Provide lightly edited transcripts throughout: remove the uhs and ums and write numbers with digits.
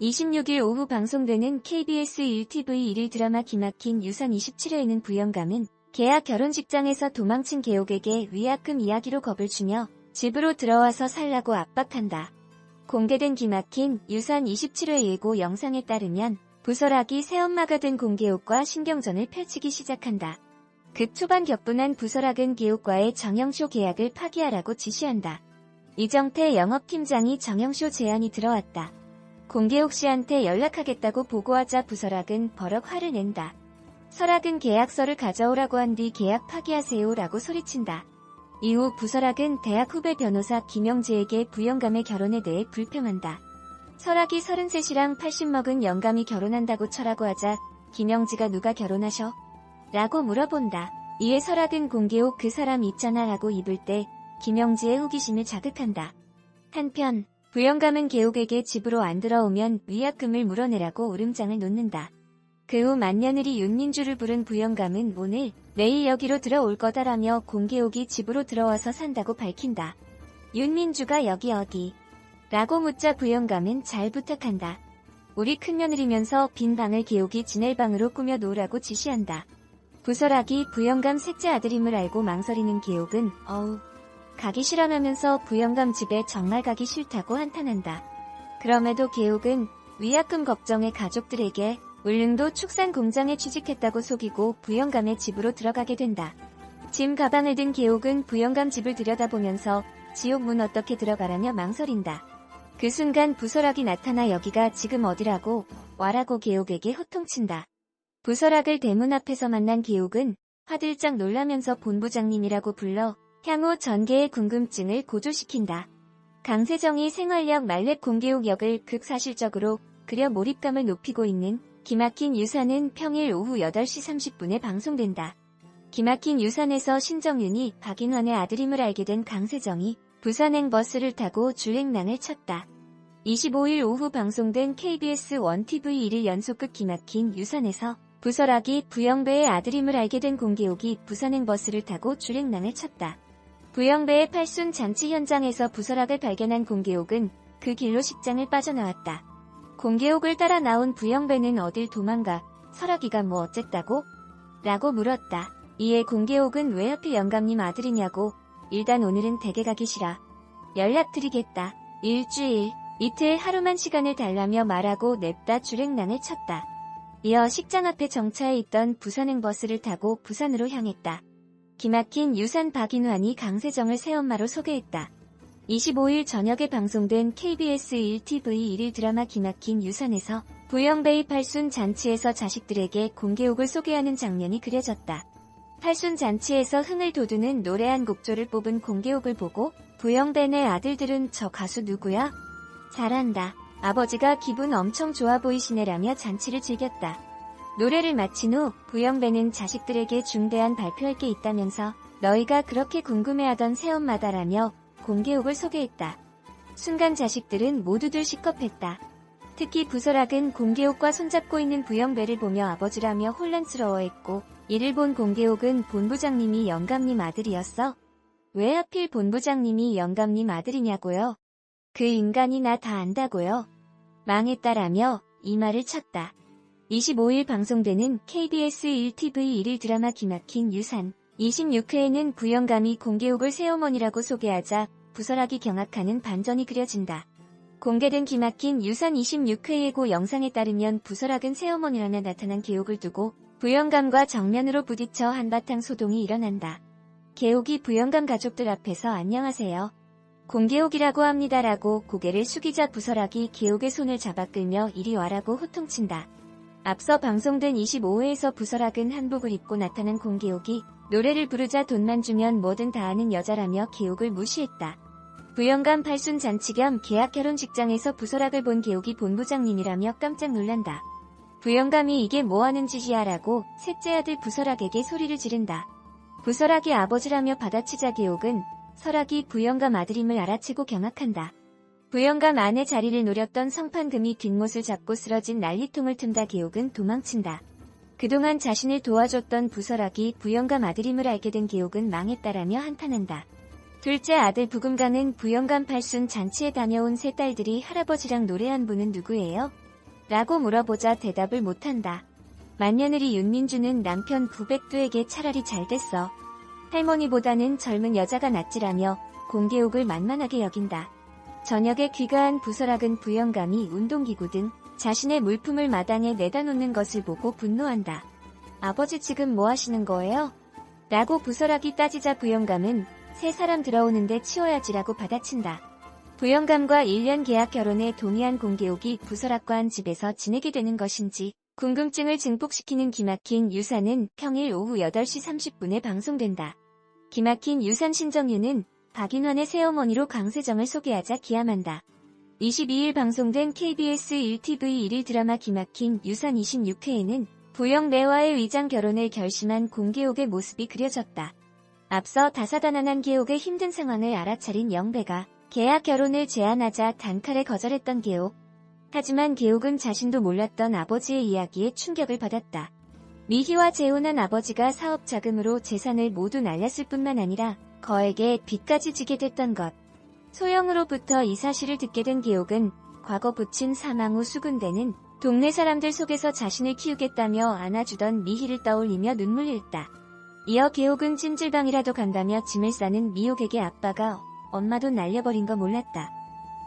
26일 오후 방송되는 KBS 1TV 1일 드라마 기막힌 유산 27회에는 부영감은 계약 결혼식장에서 도망친 개옥에게 위약금 이야기로 겁을 주며 집으로 들어와서 살라고 압박한다. 공개된 기막힌 유산 27회 예고 영상에 따르면 부설학이 새엄마가 된 공개옥과 신경전을 펼치기 시작한다. 급 초반 격분한 부설학은 개옥과의 정영쇼 계약을 파기하라고 지시한다. 이정태 영업팀장이 정영쇼 제안이 들어왔다. 공개옥 씨한테 연락하겠다고 보고하자 부설학은 버럭 화를 낸다. 설학은 계약서를 가져오라고 한 뒤 계약 파기하세요 라고 소리친다. 이후 부설학은 대학 후배 변호사 김영지에게 부영감의 결혼에 대해 불평한다. 설학이 33이랑 80 먹은 영감이 결혼한다고 쳐라고 하자 김영지가 누가 결혼하셔? 라고 물어본다. 이에 설학은 공개옥 그 사람 있잖아 라고 입을 때 김영지의 호기심을 자극한다. 한편 부영감은 개옥에게 집으로 안 들어오면 위약금을 물어내라고 울음장을 놓는다. 그 후 맏며느리 윤민주를 부른 부영감은 오늘 내일 여기로 들어올 거다라며 공개옥이 집으로 들어와서 산다고 밝힌다. 윤민주가 여기 어디? 라고 묻자 부영감은 잘 부탁한다. 우리 큰며느리면서 빈 방을 개옥이 지낼 방으로 꾸며 놓으라고 지시한다. 부설학이 부영감 셋째 아들임을 알고 망설이는 개옥은 가기 싫어하면서 부영감 집에 정말 가기 싫다고 한탄한다. 그럼에도 개옥은 위약금 걱정에 가족들에게 울릉도 축산 공장에 취직했다고 속이고 부영감의 집으로 들어가게 된다. 짐 가방을 든 개옥은 부영감 집을 들여다보면서 지옥 문 어떻게 들어가라며 망설인다. 그 순간 부설학이 나타나 여기가 지금 어디라고 와라고 개옥에게 호통친다. 부설학을 대문 앞에서 만난 개옥은 화들짝 놀라면서 본부장님이라고 불러 향후 전개의 궁금증을 고조시킨다. 강세정이 생활력 말렙 공개옥 역을 극사실적으로 그려 몰입감을 높이고 있는 기막힌 유산은 평일 오후 8시 30분에 방송된다. 기막힌 유산에서 신정윤이 박인환의 아들임을 알게 된 강세정이 부산행 버스를 타고 주행랑을 쳤다. 25일 오후 방송된 KBS 1TV 1일 연속극 기막힌 유산에서 부설학이 부영배의 아들임을 알게 된 공개옥이 부산행 버스를 타고 주행랑을 쳤다. 부영배의 팔순 잔치 현장에서 부설학을 발견한 공개옥은 그 길로 식장을 빠져나왔다. 공개옥을 따라 나온 부영배는 어딜 도망가 설학이가 뭐 어쨌다고? 라고 물었다. 이에 공개옥은 왜 하필 영감님 아들이냐고 일단 오늘은 댁에 가기 싫어. 연락드리겠다. 일주일, 이틀 하루만 시간을 달라며 말하고 냅다 주행랑을 쳤다. 이어 식장 앞에 정차해 있던 부산행 버스를 타고 부산으로 향했다. 기막힌 유산 박인환이 강세정을 새엄마로 소개했다. 25일 저녁에 방송된 KBS 1TV 1일 드라마 기막힌 유산에서 부영배의 팔순 잔치에서 자식들에게 공개옥을 소개하는 장면이 그려졌다. 팔순 잔치에서 흥을 돋우는 노래 한 곡조를 뽑은 공개옥을 보고 부영배네 아들들은 저 가수 누구야? 잘한다. 아버지가 기분 엄청 좋아 보이시네라며 잔치를 즐겼다. 노래를 마친 후 부영배는 자식들에게 중대한 발표할 게 있다면서 너희가 그렇게 궁금해하던 새엄마다라며 공개옥을 소개했다. 순간 자식들은 모두들 시겁했다. 특히 부설학은 공개옥과 손잡고 있는 부영배를 보며 아버지라며 혼란스러워했고 이를 본 공개옥은 본부장님이 영감님 아들이었어? 왜 하필 본부장님이 영감님 아들이냐고요? 그 인간이 나 다 안다고요? 망했다라며 이 말을 쳤다. 25일 방송되는 KBS 1TV 1일 드라마 기막힌 유산 26회에는 부영감이 공개옥을 새어머니라고 소개하자 부설학이 경악하는 반전이 그려진다. 공개된 기막힌 유산 26회 예고 영상에 따르면 부설학은 새어머니라며 나타난 개옥을 두고 부영감과 정면으로 부딪혀 한바탕 소동이 일어난다. 개옥이 부영감 가족들 앞에서 안녕하세요. 공개옥이라고 합니다라고 고개를 숙이자 부설학이 개옥의 손을 잡아 끌며 이리 와라고 호통친다. 앞서 방송된 25회에서 부설학은 한복을 입고 나타난 공개옥이 노래를 부르자 돈만 주면 뭐든 다 하는 여자라며 개옥을 무시했다. 부영감 팔순 잔치 겸 계약 결혼 직장에서 부설학을 본 개옥이 본부장님이라며 깜짝 놀란다. 부영감이 이게 뭐하는 짓이야 라고 셋째 아들 부설학에게 소리를 지른다. 부설학이 아버지라며 받아치자 개옥은 설학이 부영감 아들임을 알아채고 경악한다. 부영감 안에 자리를 노렸던 성판금이 뒷못을 잡고 쓰러진 난리통을 틈다 개옥은 도망친다. 그동안 자신을 도와줬던 부설학이 부영감 아들임을 알게 된 개옥은 망했다라며 한탄한다. 둘째 아들 부금강은 부영감 팔순 잔치에 다녀온 세 딸들이 할아버지랑 노래한 분은 누구예요? 라고 물어보자 대답을 못한다. 맏며느리 윤민주는 남편 부백두에게 차라리 잘됐어. 할머니보다는 젊은 여자가 낫지라며 공개옥을 만만하게 여긴다. 저녁에 귀가한 부설학은 부영감이 운동기구 등 자신의 물품을 마당에 내다 놓는 것을 보고 분노한다. 아버지 지금 뭐 하시는 거예요? 라고 부설학이 따지자 부영감은 새 사람 들어오는데 치워야지라고 받아친다. 부영감과 1년 계약 결혼에 동의한 공개옥이 부설학과 한 집에서 지내게 되는 것인지 궁금증을 증폭시키는 기막힌 유산은 평일 오후 8시 30분에 방송된다. 기막힌 유산 신정유는 박인환의 새어머니로 강세정을 소개하자 기함한다. 22일 방송된 KBS 1TV 1일 드라마 기막힌 유산 26회에는 부영매와의 위장 결혼을 결심한 공개옥의 모습이 그려졌다. 앞서 다사다난한 계옥의 힘든 상황을 알아차린 영배가 계약 결혼을 제안하자 단칼에 거절했던 계옥. 하지만 계옥은 자신도 몰랐던 아버지의 이야기에 충격을 받았다. 미희와 재혼한 아버지가 사업 자금으로 재산을 모두 날렸을 뿐만 아니라 거액의 빚까지 지게 됐던 것. 소영으로부터 이 사실을 듣게 된 계옥은 과거 부친 사망 후 수군대는 동네 사람들 속에서 자신을 키우겠다며 안아주던 미희를 떠올리며 눈물 흘렸다. 이어 계옥은 찜질방이라도 간다며 짐을 싸는 미옥에게 아빠가 엄마 돈 날려버린 거 몰랐다.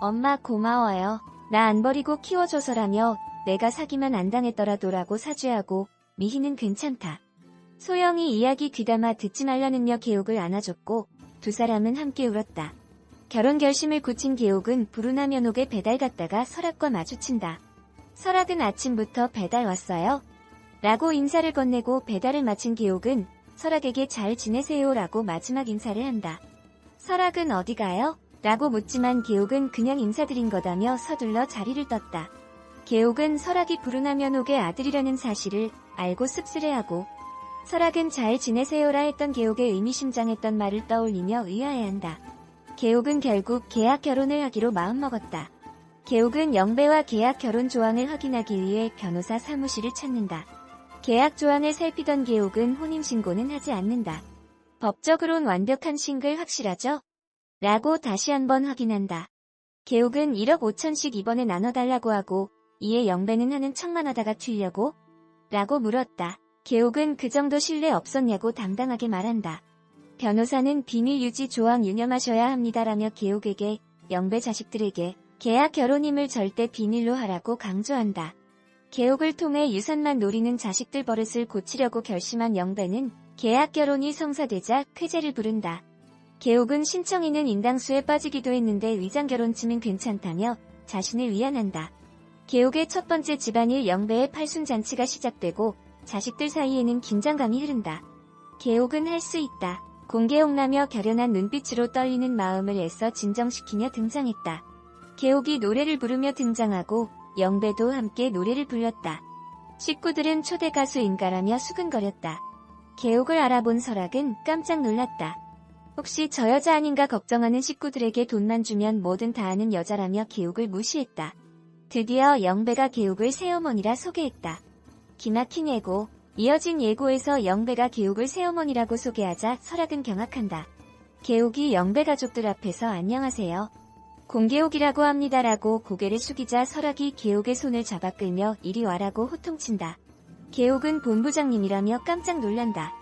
엄마 고마워요. 나 안 버리고 키워줘서라며 내가 사기만 안 당했더라도라고 사죄하고 미희는 괜찮다. 소영이 이야기 귀담아 듣지 말라는며 계옥을 안아줬고 두 사람은 함께 울었다. 결혼 결심을 굳힌 계옥은 부르나 면옥에 배달 갔다가 설학과 마주친다. 설학은 아침부터 배달 왔어요? 라고 인사를 건네고 배달을 마친 계옥은 설학에게 잘 지내세요 라고 마지막 인사를 한다. 설학은 어디 가요? 라고 묻지만 계옥은 그냥 인사드린 거다며 서둘러 자리를 떴다. 계옥은 설학이 부르나 면옥의 아들이라는 사실을 알고 씁쓸해하고 설학은 잘 지내세요라 했던 계옥의 의미심장했던 말을 떠올리며 의아해한다. 계옥은 결국 계약 결혼을 하기로 마음먹었다. 계옥은 영배와 계약 결혼 조항을 확인하기 위해 변호사 사무실을 찾는다. 계약 조항을 살피던 계옥은 혼인신고는 하지 않는다. 법적으론 완벽한 싱글 확실하죠? 라고 다시 한번 확인한다. 계옥은 1억 5천씩 이번에 나눠달라고 하고 이에 영배는 하는 척만 하다가 튀려고? 라고 물었다. 계옥은 그 정도 신뢰 없었냐고 당당하게 말한다. 변호사는 비밀 유지 조항 유념하셔야 합니다라며 계옥에게 영배 자식들에게 계약 결혼임을 절대 비밀로 하라고 강조한다. 계옥을 통해 유산만 노리는 자식들 버릇을 고치려고 결심한 영배는 계약 결혼이 성사되자 쾌재를 부른다. 계옥은 신청인은 인당수에 빠지기도 했는데 위장결혼쯤은 괜찮다며 자신을 위안한다. 계옥의 첫 번째 집안일 영배의 팔순잔치가 시작되고 자식들 사이에는 긴장감이 흐른다. 계옥은 할 수 있다. 공개옥나며 결연한 눈빛으로 떨리는 마음을 애써 진정시키며 등장했다. 계옥이 노래를 부르며 등장하고 영배도 함께 노래를 불렀다. 식구들은 초대 가수인가라며 수근거렸다. 계옥을 알아본 설학은 깜짝 놀랐다. 혹시 저 여자 아닌가 걱정하는 식구들에게 돈만 주면 뭐든 다 하는 여자라며 계옥을 무시했다. 드디어 영배가 계옥을 새어머니라 소개했다. 기막힌 예고. 이어진 예고에서 영배가 계옥을 새어머니라고 소개하자 설학은 경악한다. 계옥이 영배 가족들 앞에서 안녕하세요. 공계옥이라고 합니다라고 고개를 숙이자 설학이 계옥의 손을 잡아 끌며 이리 와라고 호통친다. 계옥은 본부장님이라며 깜짝 놀란다.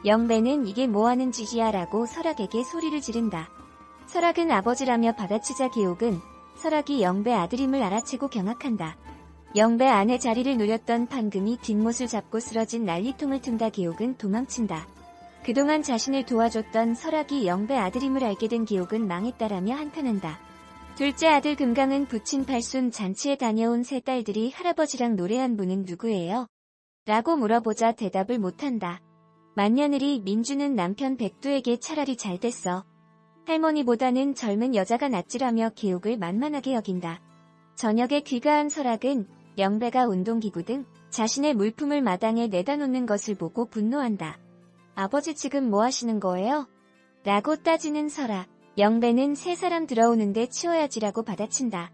영배는 이게 뭐하는 짓이야 라고 설학에게 소리를 지른다. 설학은 아버지라며 받아치자 계옥은 설학이 영배 아들임을 알아채고 경악한다. 영배 안에 자리를 누렸던 판금이 뒷못을 잡고 쓰러진 난리통을 튼다. 계옥은 도망친다. 그동안 자신을 도와줬던 설학이 영배 아들임을 알게 된 계옥은 망했다라며 한탄한다. 둘째 아들 금강은 부친 팔순 잔치에 다녀온 세 딸들이 할아버지랑 노래한 분은 누구예요? 라고 물어보자 대답을 못한다. 맏며느리 민주는 남편 백두에게 차라리 잘됐어. 할머니보다는 젊은 여자가 낫지라며 계옥을 만만하게 여긴다. 저녁에 귀가한 설학은 영배가 운동기구 등 자신의 물품을 마당에 내다 놓는 것을 보고 분노한다. 아버지 지금 뭐 하시는 거예요? 라고 따지는 설학. 영배는 새 사람 들어오는데 치워야지라고 받아친다.